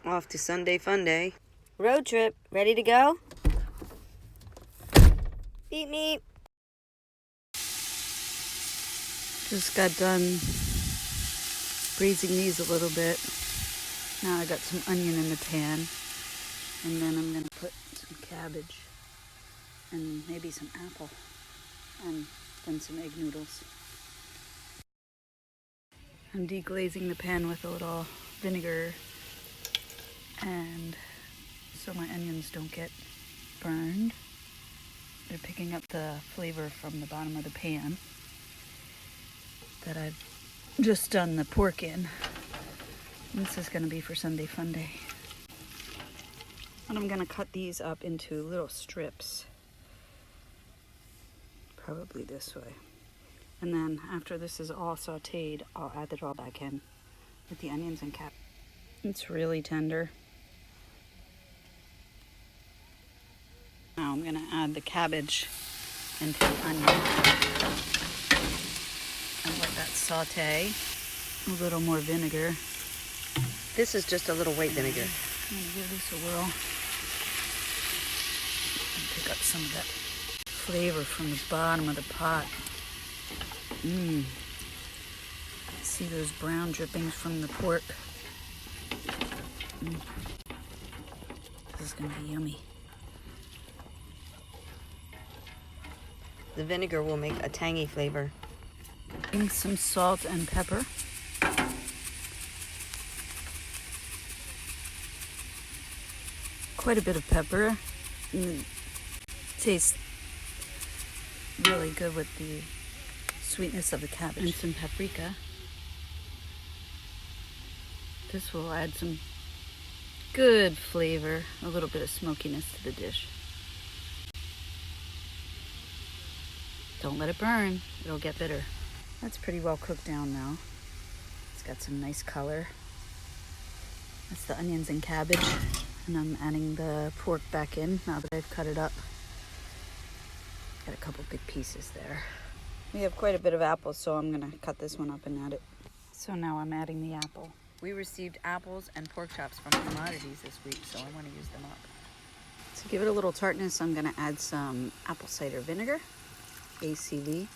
Off to Sunday fun day. Road trip. Ready to go? Beep me. Just got done braising these a little bit. Now I got some onion in the pan. And then I'm going to put some cabbage and maybe some apple and then some egg noodles. I'm deglazing the pan with a little vinegar and so my onions don't get burned. They're picking up the flavor from the bottom of the pan that I've just done the pork in. And this is going to be for Sunday fun day. And I'm going to cut these up into little strips. Probably this way. And then after this is all sauteed, I'll add it all back in with the onions and cabbage. It's really tender. Now I'm going to add the cabbage into the onion and let that saute. A little more vinegar. This is just a little white vinegar. I'm going to give this a whirl. And pick up some of that flavor from the bottom of the pot. See those brown drippings from the pork? This is going to be yummy. The vinegar will make a tangy flavor. Adding some salt and pepper. Quite a bit of pepper. Tastes really good with the sweetness of the cabbage. And some paprika. This will add some good flavor, a little bit of smokiness to the dish. Don't let it burn, it'll get bitter. That's pretty well cooked down now. It's got some nice color. That's the onions and cabbage. And I'm adding the pork back in now that I've cut it up. Got a couple big pieces there. We have quite a bit of apples, so I'm gonna cut this one up and add it. So now I'm adding the apple. We received apples and pork chops from Commodities this week, so I want to use them up. To give it a little tartness, I'm gonna add some apple cider vinegar, ACV.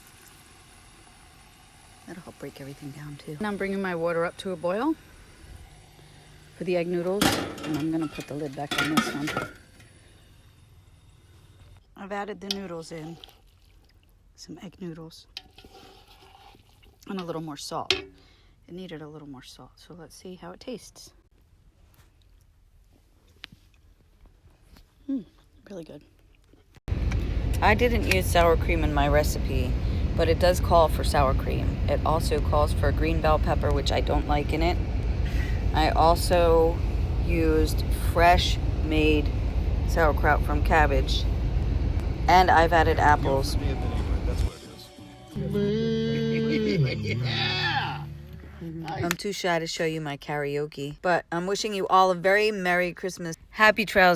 That'll help break everything down too. Now I'm bringing my water up to a boil for the egg noodles, and I'm gonna put the lid back on this one. I've added the noodles in, some egg noodles, and a little more salt. It needed a little more salt, so let's see how it tastes. Really good. I didn't use sour cream in my recipe, but it does call for sour cream. It also calls for green bell pepper, which I don't like in it. I also used fresh made sauerkraut from cabbage, and I've added apples. I'm too shy to show you my karaoke, but I'm wishing you all a very Merry Christmas. Happy trails.